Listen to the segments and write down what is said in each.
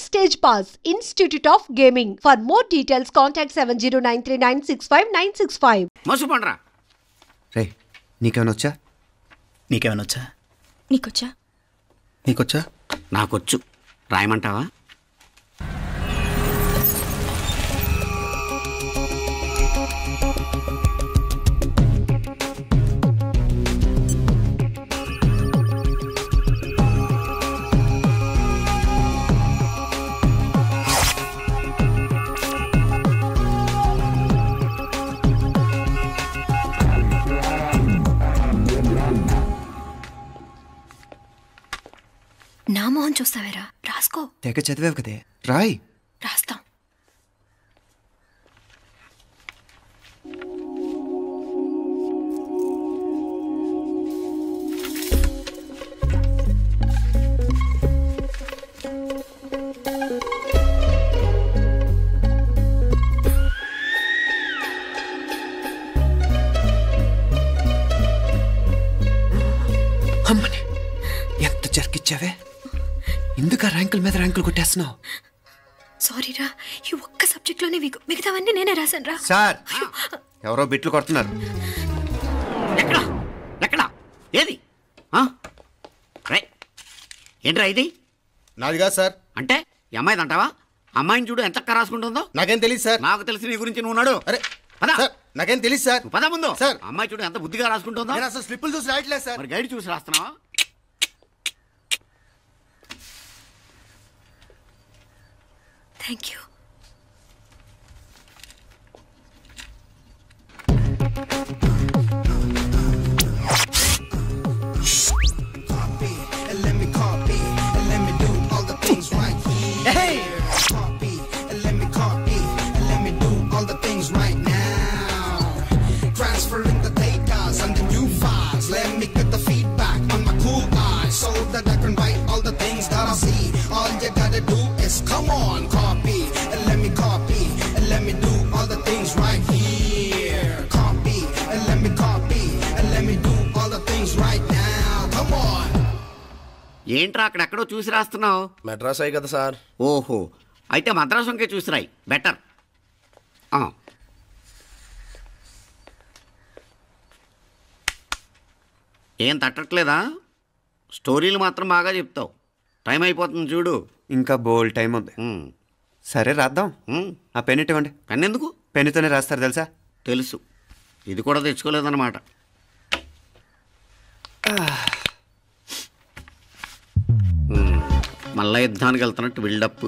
Backstage Pass, Institute of Gaming. For more details, contact 7093965965. మసు పండ్రా. రే నీకేమైనా వచ్చా? నీకేమైనా వచ్చా? నీకొచ్చా? నీకొచ్చా? నాకొచ్చు. రాయమంటావా? నా మోహన్ చూస్తావేరా, రాసుకో. తెగ చదివావు కదే, రాయ్. రాస్తాం. అమ్మని ఎంత జరికిచ్చావే, ఎందుకు ర్యాంకుల మీద ర్యాంకులు కొట్టేస్తున్నావు? సారీరా, ఈ ఒక్క సబ్జెక్ట్ లోనే మిగతావన్నీ నేనే రాశాను రా. సార్, ఎవరో బిట్లు కొడుతున్నారు. ఎక్కడ ఏది? ఏంట్రా ఇది? నాది కాదు సార్. అంటే ఈ అమ్మాయిది అంటావా? అమ్మాయిని చూడు ఎంత రాసుకుంటుందో. నాకేం తెలియదు సార్. నాకు తెలిసి నీ గురించి నువ్వు నాడు. అరే సార్, నాకేం తెలియదు సార్. పద ముందు. సార్, అమ్మాయి చూడు ఎంత బుద్ధిగా రాసుకుంటుందో. నేను అసలు స్లిప్పులు చూసి రాయట్లేదు సార్. మరి గైడ్ చూసి రాస్తున్నావా? Thank you. ఏంట్రా అక్కడెక్కడో చూసి రాస్తున్నావు? మెడ్రాస్ అయ్యి కదా సార్. ఓహో, అయితే మద్రాసు వంకే చూసి రాయి, బెటర్. ఏం తట్టట్లేదా? స్టోరీలు మాత్రం బాగా చెప్తావు. టైం అయిపోతుంది చూడు. ఇంకా బోల్ టైం ఉంది. సరే రాద్దాం. ఆ పెన్ ఇవ్వండి. పెన్ ఎందుకు? పెన్నుతోనే రాస్తారు తెలుసా? తెలుసు. ఇది కూడా తెచ్చుకోలేదన్నమాట. మళ్ళా యుద్ధానికి వెళ్తున్నట్టు బిల్డప్.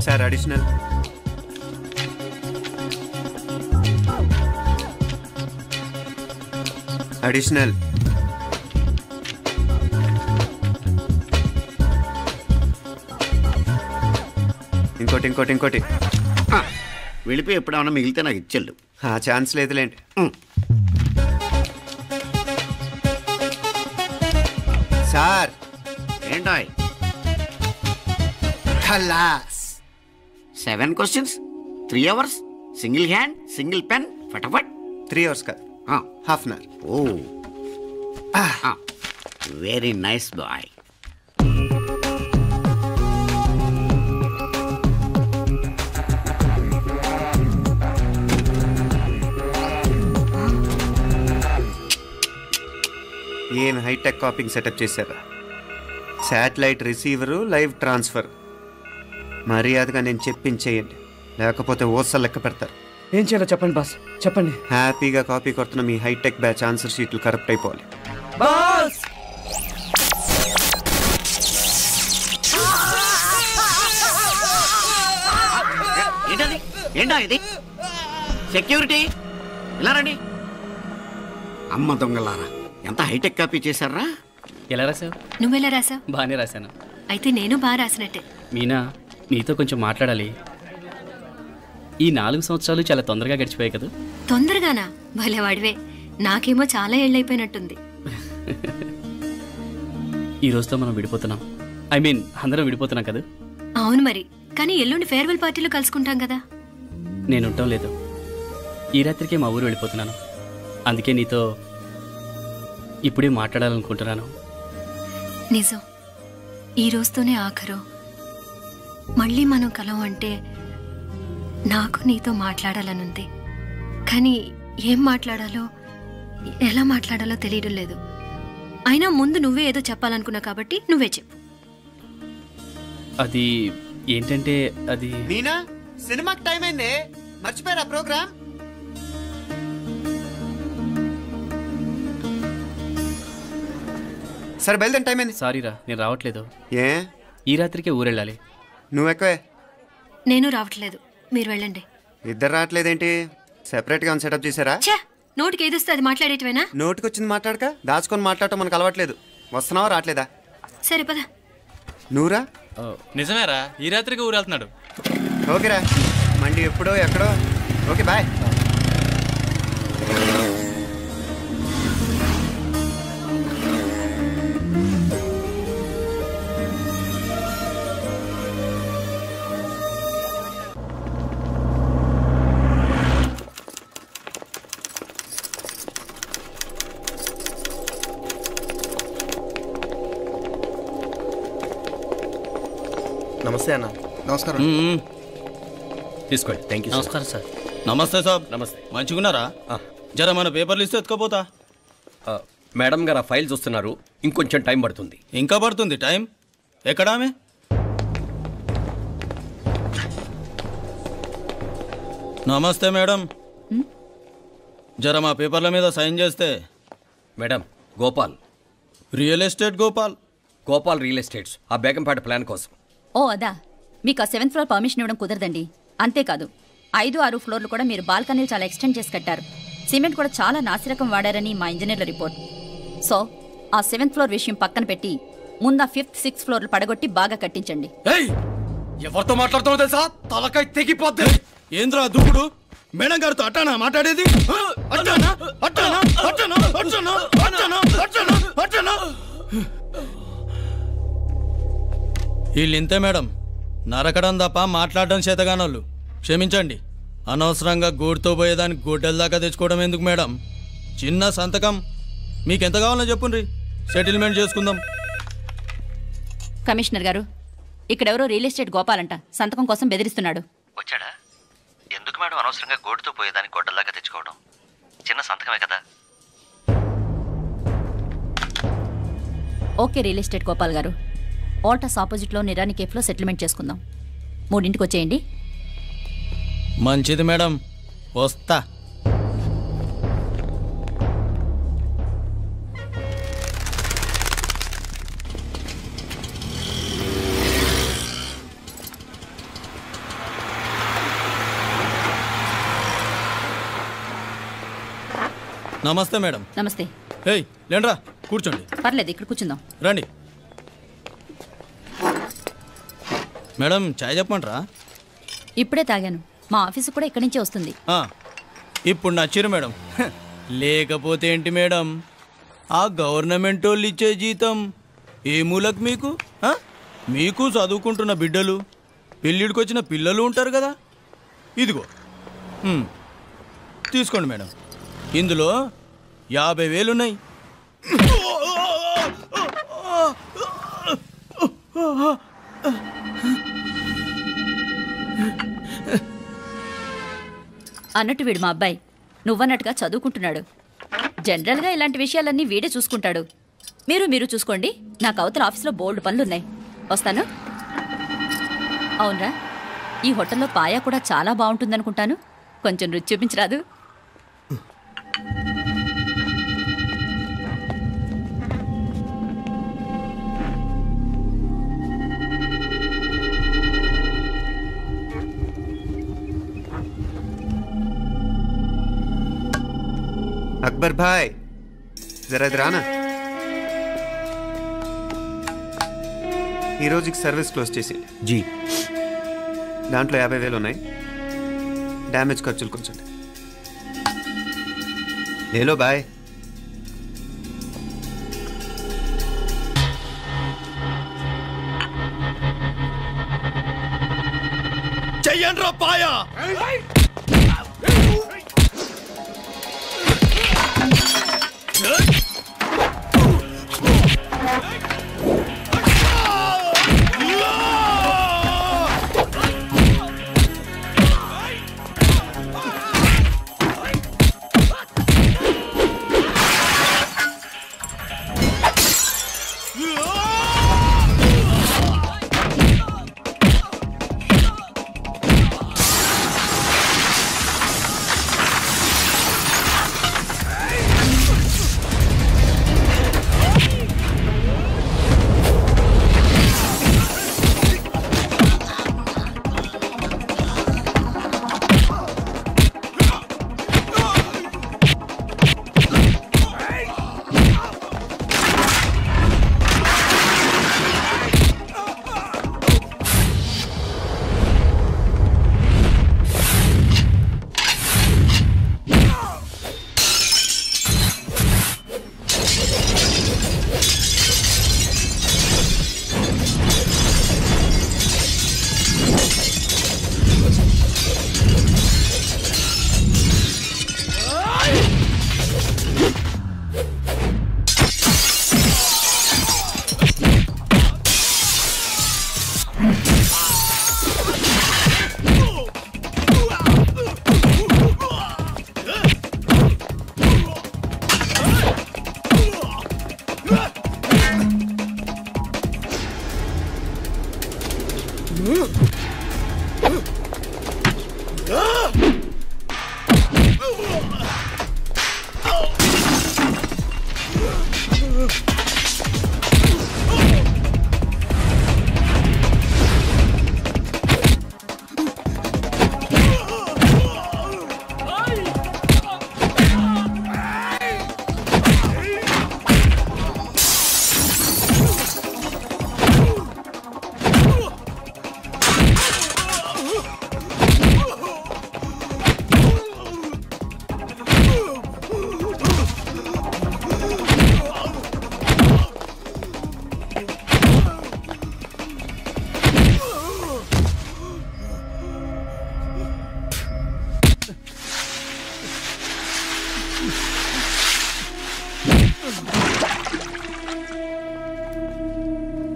Sir additional. అడిషనల్. ఇంకోటి ఇంకోటి ఇంకోటి. వెళ్ళిపోయి ఎప్పుడేమన్నా మిగిలితే నాకు ఇచ్చెళ్ళు. ఆ ఛాన్స్ లేదులేండి. సార్ ఏంటాయ్? ఖలాస్. 7 questions, 3 hours, single hand, single pen, ఫటాఫట్. 3 hours కాదు, హాఫ్ అన్ అవర్. ఓ, వెరీ నైస్ బాయ్. ఏం హైటెక్ కాపింగ్ సెటప్ చేశారా? Satellite receiver, live transfer. మర్యాదగా నేను చెప్పించేయండి, లేకపోతే ఓసలు లెక్క పెడతారు. ఏం చేయాలో చెప్పండి బాస్, చెప్పండి. హ్యాపీగా కాపీ కొడుతున్న మీ హైటెక్ బ్యాచ్ ఆన్సర్ షీట్లు కరెక్ట్ అయిపోవాలి. బాస్ ఏంటది? ఏంటా ఇది? సెక్యూరిటీ ఇలా రండి. అమ్మ దొంగలారా, ఎంత హైటెక్ కాపీ చేశారా? ఎలా రాసావు? నువ్వెలా రాసావు? బాగానే రాశాను. అయితే నేను బాగా రాసినట్టే. మీనా, నీతో కొంచెం మాట్లాడాలి. ఈ 4 సంవత్సరాలు చాలా తొందరగా గడిచిపోయాయి కదా? తొందరగానా? భలేవాడివే. నాకేమో చాలా ఏళ్ళైపోయినట్టుంది. ఈ రోజుతో మనం విడిపోతున్నాం. ఐ మీన్ అందరం విడిపోతున్నాం కదా? అవును మరి, కానీ ఎల్లుండి ఫేర్వెల్ పార్టీలో కలుసుకుంటాం కదా. నేను ఉండటం లేదు. ఈ రాత్రికే మా ఊరు వెళ్ళిపోతున్నాను. అందుకే నీతో ఇప్పుడే మాట్లాడాలనుకుంటున్నాను. నిజం, ఈ రోజుతోనే ఆఖరు. మళ్ళీ మనం కలం అంటే నాకు నీతో మాట్లాడాలనుంది. కానీ ఏం మాట్లాడాలో ఎలా మాట్లాడాలో తెలియడం లేదు. అయినా ముందు నువ్వే ఏదో చెప్పాలనుకున్నా కాబట్టి నువ్వే చెప్పు. అది ఏంటంటే అది మీనా, సినిమాకి టైం అయింది, మర్చిపోయారా ప్రోగ్రామ్? సరే బయలుదేరి, టైం అయింది. సారీరా, నేను రావట్లేదు. ఏ? ఈ రాత్రికే ఊరెళ్ళాలి. నువ్వు ఎక్కువే. నేను రావట్లేదు, మీరు వెళ్ళండి. ఇద్దరు రావట్లేదేంటి? సెపరేట్గా సెటప్ చేశారా? ఛే, నోటికి ఏదొస్తే అది మాట్లాడేటివేనా? నోటికి వచ్చింది మాట్లాడక దాచుకొని మాట్లాడటం మనకు అలవాట్లేదు. వస్తున్నావా రావట్లేదా? సరే పద. నువ్వురా. నిజమేరా, ఈ రాత్రికి ఊరు వెళ్తున్నాడు. ఓకేరా, మండి ఎప్పుడో ఎక్కడో. Okay bye. నమస్తే అన్న. నమస్కారం. తీసుకోండి. Thank you. నమస్కారం సార్. నమస్తే సాబ్. నమస్తే. మంచిగున్నారా? జర మన పేపర్లు ఇస్తే ఎత్తుకపోతా. మేడం గారు ఆ ఫైల్ చూస్తున్నారు, ఇంకొంచెం టైం పడుతుంది. ఇంకా పడుతుంది టైం? ఎక్కడా ఆమె? నమస్తే మేడం, జర మా పేపర్ల మీద సైన్ చేస్తే. Madam, Gopal, real estate Gopal. Gopal real estates, ఆ బేగంపేట ప్లాన్ కోసం. ఓ అదా, మీకు ఆ 7th ఫ్లోర్ పర్మిషన్ ఇవ్వడం కుదరదండి. అంతేకాదు 5, 6 ఫ్లోర్లు కూడా మీరు బాల్కనీలు చాలా ఎక్స్టెండ్ చేసి కట్టారు. సిమెంట్ కూడా చాలా నాసిరకం వాడారని మా ఇంజనీర్ల రిపోర్ట్. సో ఆ 7th ఫ్లోర్ విషయం పక్కన పెట్టి ముందు ఆ 5th, 6th ఫ్లోర్లు పడగొట్టి బాగా కట్టించండి. ఎవరితో మాట్లాడుతావు తెలుసా? తలకాయ తెగిపోద్ది. ఏంద్రా దూకుడు? మేడం గారితో అట్టానా మాట్లాడేది? అట్టానా అట్టానా అట్టానా అట్టానా అట్టానా అట్టానా అట్టానా? వీళ్ళింతే మేడం, నరకడం తప్ప మాట్లాడడం చేతగానోళ్ళు. క్షమించండి, అనవసరంగా గోడుతో పోయేదానికి గొడ్డల దాకా తెచ్చుకోవడం ఎందుకు మేడం? చిన్న సంతకం మీకెంత కావాలో చెప్పుండ్రి, సెటిల్మెంట్ చేసుకుందాం. కమిషనర్ గారు, ఇక్కడెవరో రియల్ ఎస్టేట్ గోపాలంట సంతకం కోసం బెదిరిస్తున్నాడు. వచ్చాడా? ఎందుకు మేడం అనవసరంగా గోడుతో పోయేదానికి గొడ్డల్లాగా తెచ్చుకోవడం? చిన్న సంతకమే కదా. ఓకే రియల్ ఎస్టేట్ గోపాల్ గారు, ఆల్టాస్ ఆపోజిట్లో నిరాని కేఫ్లో సెటిల్మెంట్ చేసుకుందాం. 3ంటికి వచ్చేయండి. మంచిది మేడం, వస్తా. నమస్తే మేడం. నమస్తే. ఏయ్ లేండ్రా, కూర్చోండి. పర్లేదు, ఇక్కడ కూర్చుందాం. రండి మేడం, చాయ్ చెప్పమంటారా? ఇప్పుడే తాగాను, మా ఆఫీసు కూడా ఇక్కడి నుంచే వస్తుంది. ఇప్పుడు నచ్చిరు మేడం. లేకపోతే ఏంటి మేడం, ఆ గవర్నమెంట్ వాళ్ళు ఇచ్చే జీతం ఏ మూలకు మీకు? మీకు చదువుకుంటున్న బిడ్డలు, పెళ్ళిడికి వచ్చిన పిల్లలు ఉంటారు కదా. ఇదిగో తీసుకోండి మేడం, ఇందులో 50,000 ఉన్నాయి. అన్నట్టు వీడు మా అబ్బాయి నువ్వన్నట్టుగా చదువుకుంటున్నాడు. జనరల్గా ఇలాంటి విషయాలన్నీ వీడే చూసుకుంటాడు. మీరు చూసుకోండి, నాకు అవతల ఆఫీస్లో బోల్డ్ పనులున్నాయి. వస్తాను. అవునరా, ఈ హోటల్లో పాయా కూడా చాలా బాగుంటుందనుకుంటాను. కొంచెం రుచి చూపించరాదు? అక్బర్ భాయ్, జరా రానా. ఈ రోజుకి సర్వీస్ క్లోజ్ చేసేయండి. జీ. దాంట్లో 50,000 ఉన్నాయి. డ్యామేజ్ ఖర్చులు కొంచెం. లేలో బాయ్. చెయ్యండ్రా పాయా.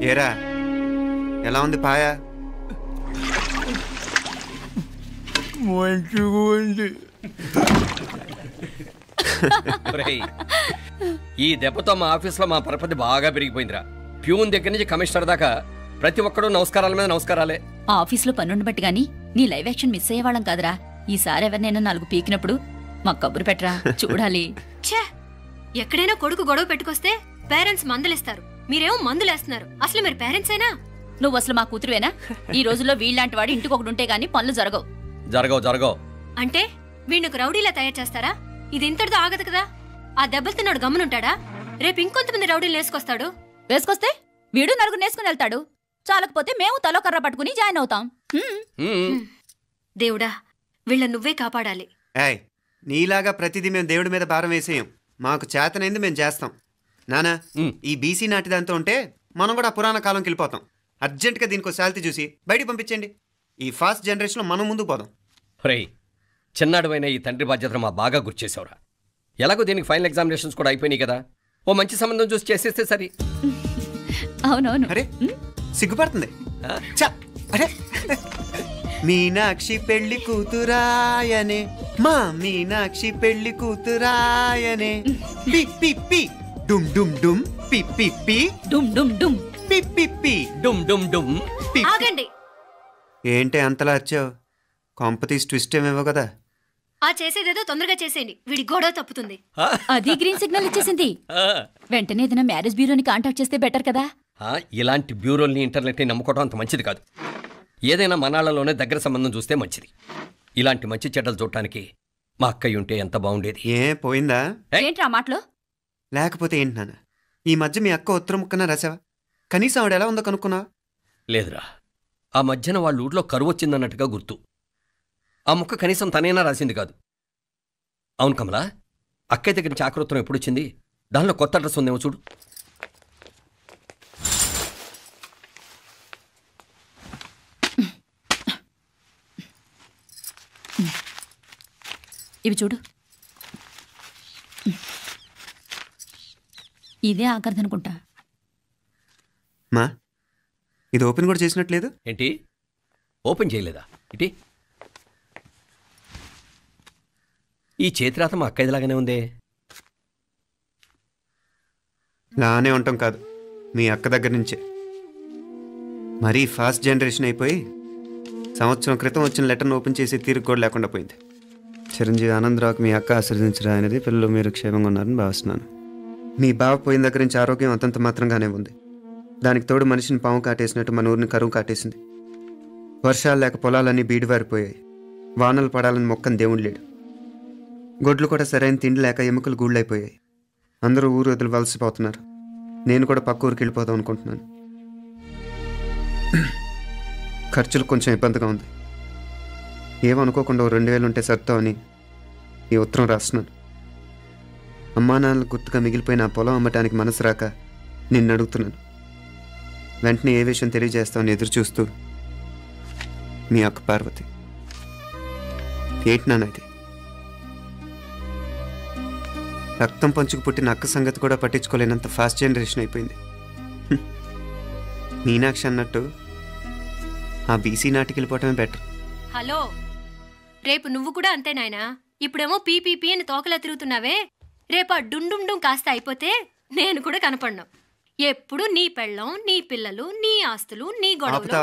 ఏరా ఎలా ఉంది పాయ? మంచిగా ఉంది. ఈ దెబ్బతో మా ఆఫీస్లో మా పరపతి బాగా పెరిగిపోయిందిరా. ప్యూన్ దగ్గర నుంచి కమిషనర్ దాకా ప్రతి ఒక్కడు నమస్కారాల మీద నమస్కారాలే. ఆ ఆఫీస్లో పనుండి బట్టి గాని నీ లైవ్ యాక్షన్ మిస్ అయ్యేవాళ్ళం కాదురా. ఈసారి ఎవరినైనా 4 పీకినప్పుడు మాకు కబురు పెట్టరా, చూడాలి. ఛే, ఎక్కడైనా కొడుకు గొడవ పెట్టుకొస్తే పేరెంట్స్ మందులేస్తారు, మీరేమో మందులేస్తున్నారు. అసలు మీరు పేరెంట్స్ అయినా? నువ్వు అసలు మా కూతురువేనా? ఈ రోజుల్లో వీళ్ళలాంటి వాడు ఇంటికి ఒకటి ఉంటే గానీ పనులు జరగవు. జరగవు అంటే వీణ్ణకు రౌడీలా తయారు చేస్తారా? ఇది ఇంతటితో ఆగదు కదా. ఆ దెబ్బలుతున్నాడు గమ్మునుంటాడా? రేపు ఇంకొంతమంది రౌడీలు వేసుకొస్తాడు. వేసుకొస్తే వీడు 4 నేసుకుని వెళ్తాడు. చాలకపోతే మేము తలో కర్ర పట్టుకుని జాయిన్ అవుతాం. దేవుడా, వీళ్ళ నువ్వే కాపాడాలి. ఏయ్, నీలాగా ప్రతిదీ మేము దేవుడి మీద భారం వేసేయం. మాకు చేతనైంది మేము చేస్తాం. నానా, ఈ బీసీ నాటి దాంతో ఉంటే మనం కూడా పురాణ కాలంకి వెళ్ళిపోతాం. అర్జెంటుగా దీనికి శాలిటీ చూసి బయటికి పంపించండి. ఈ ఫాస్ట్ జనరేషన్లో మనం ముందుకు పోదాం. రేయ్, చిన్నాడువైన ఈ తండ్రి బాధ్యతను మా బాగా గుర్చేసావురా. ఎలాగో దీనికి ఫైనల్ ఎగ్జామినేషన్స్ కూడా అయిపోయినాయి కదా, ఓ మంచి సంబంధం చూసి చేసేస్తే సరి. అవునవును. అరే సిగ్గుపడుతుంది. అరే మీనాక్షి పెళ్లి కూతురాయనే, మా మీనాక్షి పెళ్లి కూతురాయనే. పి పి పి డుమ్ డుమ్ డుమ్ పి పి పి డుమ్ డుమ్ డుమ్ పి పి పి డుమ్ డుమ్ డుమ్. ఆగండి. ఏంటి అంతలా వచ్చావు? కాంపతీస్ ట్విస్ట్ ఏమేవో కదా. ఆ చేసేదేదో తొందరగా చేసేయండి, వీడి గొడవ తప్పుతుంది. అది గ్రీన్ సిగ్నల్ ఇచ్చేసింది. వెంటనే ఏదైనా మ్యారేజ్ బ్యూరోని కాంటాక్ట్ చేస్తే బెటర్ కదా. ఇలాంటి బ్యూరోల్ని ఇంటర్నెట్ని నమ్ముకోవడం అంత మంచిది కాదు. ఏదైనా మనాళ్ళలోనే దగ్గర సంబంధం చూస్తే మంచిది. ఇలాంటి మంచి చెడ్డలు చూడటానికి మా అక్కయ్య ఉంటే ఎంత బాగుండేది. ఏ పోయిందా? ఏంట్రా మాటలు? లేకపోతే ఏంటి నాన్న, ఈ మధ్య మీ అక్క ఉత్తరం ముక్కన రాసావా? కనీసం ఆవిడ ఎలా ఉందో కనుక్కున్నావా? లేదురా, ఆ మధ్యన వాళ్ళ ఊర్లో కరువు వచ్చిందన్నట్టుగా గుర్తు. ఆ ముక్క కనీసం తనైనా రాసింది కాదు. అవును కమలా, అక్కయ్య దగ్గర నుంచి ఆకృతం ఎప్పుడొచ్చింది? దానిలో కొత్త అడ్రస్ ఉందేమో చూడు. ఇవి చూడు. ఇదే ఆఖరిదనుకుంటా. మా ఇది ఓపెన్ కూడా చేసినట్లేదు. ఏంటి ఓపెన్ చేయలేదా? ఇటీ ఈ చేతిరాత మా అక్కయ్యలాగానే ఉందే. లానే ఉంటాం కాదు, మీ అక్క దగ్గర నుంచే. మరీ ఫాస్ట్ జనరేషన్ అయిపోయి సంవత్సరం క్రితం వచ్చిన లెటర్ను ఓపెన్ చేసి తీరుకు కూడా లేకుండా పోయింది. చిరంజీవి ఆనందరావుకి మీ అక్క ఆశీర్వదించరా అనేది, పిల్లలు మీరు క్షేమంగా ఉన్నారని భావిస్తున్నాను. మీ బావ పోయిన దగ్గర నుంచి ఆరోగ్యం అంతంత మాత్రంగానే ఉంది. దానికి తోడు మనిషిని పాము కాటేసినట్టు మన ఊరిని కరువు కాటేసింది. వర్షాలు లేక పొలాలన్నీ బీడివారిపోయాయి. వానలు పడాలని మొక్కని దేవుడు లేడు. గొడ్లు కూడా సరైన తిండి లేక ఎముకలు గూళ్ళైపోయాయి. అందరూ ఊరు వదిలి వలసిపోతున్నారు. నేను కూడా పక్క ఊరికి వెళ్ళిపోదాం అనుకుంటున్నాను. ఖర్చులు కొంచెం ఇబ్బందిగా ఉంది. ఏమనుకోకుండా 2000 ఉంటే సర్దామని ఈ ఉత్తరం రాస్తున్నాను. అమ్మా నాన్నలు గుర్తుగా మిగిలిపోయిన ఆ పొలం అమ్మటానికి మనసు రాక నిన్ను అడుగుతున్నాను. వెంటనే ఏ విషయం తెలియజేస్తామని ఎదురు చూస్తూ మీ అక్క పార్వతి. ఏంటి నాన్న ఇది? రక్తం పంచుకు పుట్టిన అక్క సంగతి కూడా పట్టించుకోలేనంత ఫాస్ట్ జనరేషన్ అయిపోయింది. మీనాక్షి అన్నట్టు ఆ బీసీ నాటికి వెళ్ళిపోవటమే బెటర్. హలో, రేపు నువ్వు కూడా అంతే నాయనా. ఇప్పుడేమో పీపీపీ అని తోకలా తిరుగుతున్నావే, రేపు ఆ డుండుండుం కాస్త అయిపోతే నేను కూడా కనపడ్ను. ఎప్పుడు నీ పెళ్ళం, నీ పిల్లలు, నీ ఆస్తులు, నీ గొడవలు.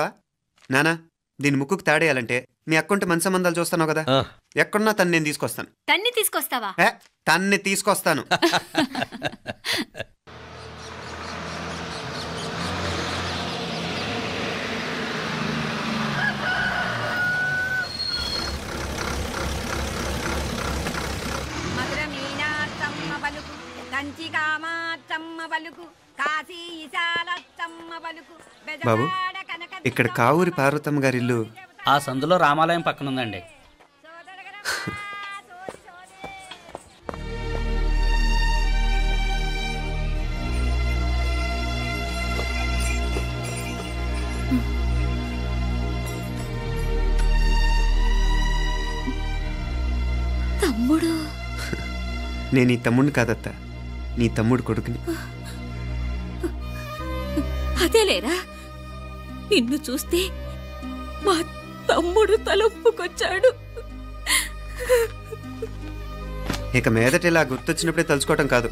నానా, దీని ముక్కుకు తాడేయాలంటే మీ అక్కంటే మంచి సంబంధాలు చూస్తాను కదా. ఎక్కడున్నా తను నేను తీసుకొస్తాను. తన్ని తీసుకొస్తావా? తన్ని తీసుకొస్తాను. బాబు ఇక్కడ కావూరి పార్వతమ్మ గారి ఇల్లు ఆ సందులో రామాలయం పక్కన ఉందండి. తమ్ముడు? నేను ఈ తమ్ముడిని కాదత్త, నీ తమ్ముడు కొడుకుని. అదేలేరా, నిన్ను చూస్తే మా తమ్ముడు తలొప్పుకొచ్చాడు. ఇక మీదట ఇలా గుర్తొచ్చినప్పుడే తలుచుకోవటం కాదు,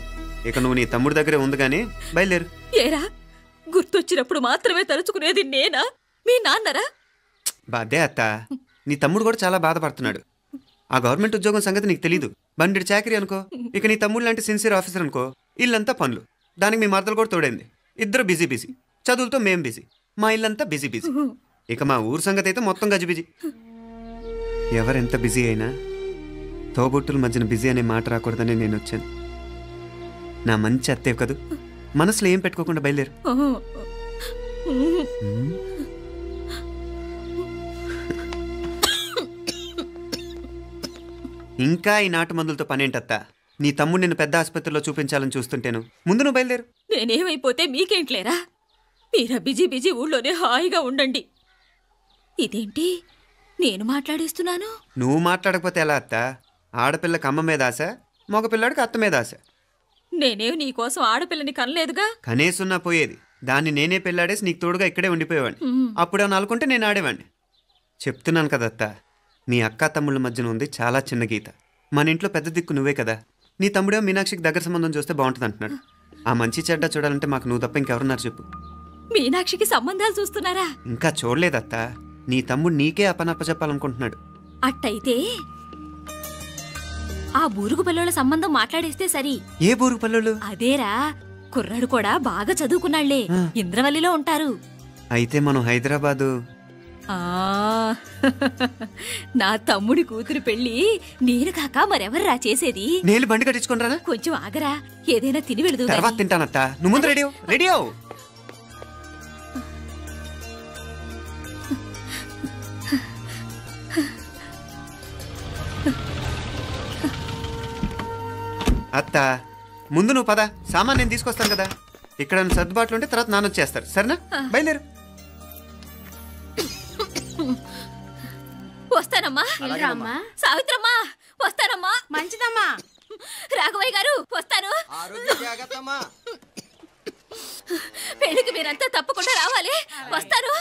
ఇక నువ్వు నీ తమ్ముడి దగ్గరే ఉంది కానీ బయలుదేరు. ఏరా, గుర్తొచ్చినప్పుడు మాత్రమే తలుచుకునేది నేనా, మీ నాన్నరా? బాధే అత్త, నీ తమ్ముడు కూడా చాలా బాధపడుతున్నాడు. ఆ గవర్నమెంట్ ఉద్యోగం సంగతి నీకు తెలీదు. బండి చాకరీ అనుకో. ఇక నీ తమ్ముడు లాంటి సిన్సియర్ ఆఫీసర్ అనుకో, ఇల్లంతా పనులు. దానికి మీ మరదలు కూడా తోడైంది. ఇద్దరు బిజీ బిజీ. చదువులతో మేం బిజీ. మా ఇల్లంతా బిజీ బిజీ. ఇక మా ఊరు సంగతి అయితే మొత్తం గజిబిజీ. ఎవరెంత బిజీ అయినా తోబుట్టుల మధ్యన బిజీ అనే మాట రాకూడదని నేను వచ్చాను. నా మంచి అత్తే కదూ, మనసులో ఏం పెట్టుకోకుండా బయలుదేరు. ఇంకా ఈ నాటు మందులతో పనేంటత్తా? నీ తమ్ముడు నిన్ను పెద్ద ఆసుపత్రిలో చూపించాలని చూస్తుంటేను. ముందు నువ్వు బయలుదేరు. నేనేమైపోతే మీకేంట్లేరా, మీరా బిజీ బిజీ ఊళ్ళోనే హాయిగా ఉండండి. ఇదేంటి నేను మాట్లాడేస్తున్నాను? నువ్వు మాట్లాడకపోతే ఎలా అత్తా? ఆడపిల్లకి అమ్మ మీద ఆశ, మగపిల్లాడికి అత్త మీద ఆశ. నేనేం నీకోసం ఆడపిల్లని కనలేదుగా. కనేసున్నా పోయేది. దాన్ని నేనే పెళ్ళాడేసి నీకు తోడుగా ఇక్కడే ఉండిపోయేవాడిని. అప్పుడేమన్నా అనుకుంటే నేను ఆడేవాడిని. చెప్తున్నాను కదత్తా, నీ అక్క తమ్ముళ్ళ మధ్యన ఉంది చాలా చిన్న గీత. మన ఇంట్లో పెద్ద దిక్కు నువ్వే కదా. నీ తమ్ముడే మీనాక్షికి దగ్గర సంబంధం చూస్తే బాగుంటుంది అంటున్నాడు. ఆ మంచి చెడ్డ చూడాలంటే మాకు నువ్వు తప్ప ఇంకెవరున్నారు చెప్పు? మీనాక్షికి సంబంధాలు చూస్తున్నారా? ఇంకా చూడలేదత్తా. నీ తమ్ముడు నీకే అపనప్ప చెప్పాలనుకుంటున్నాడు. అట్టయితే ఆ బూరుగు పిల్లల సంబంధం మాట్లాడేస్తే సరి. ఏ బూరుగు పిల్లలు? అదేరా, కుర్రాడు కూడా బాగా చదువుకున్నాళ్లే, ఇంద్రవల్లిలో ఉంటారు. అయితే మనం హైదరాబాదు. నా తమ్ముడి కూతురు పెళ్లి నేను కాక మరెవర్రా చేసేది? నేను బండి కట్టించుకుంటారా? కొంచెం ఆగరా, ఏదైనా తిని వెళదు. తర్వాత తింటానత్తా. నువ్వు ముందు రెడీ రెడీ అవు. అత్త ముందు నువ్వు పద, సామాన్ నేను తీసుకొస్తాను కదా. ఇక్కడ సర్దుబాట్లు ఉంటే తర్వాత నాన్న వచ్చేస్తారు. సరేనా? బయలుదేరు. వస్తానమ్మా. సావిత్రమ్మా వస్తానమ్మా. మంచిదమ్మా. రాఘవయ్య గారు వస్తాను. పెళ్లికి మీరంతా తప్పకుండా రావాలి. వస్తాను.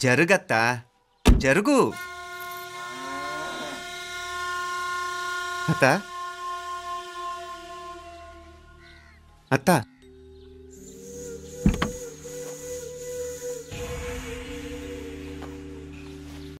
జరుగత్తా, జరుగు. అత్త, అత్త.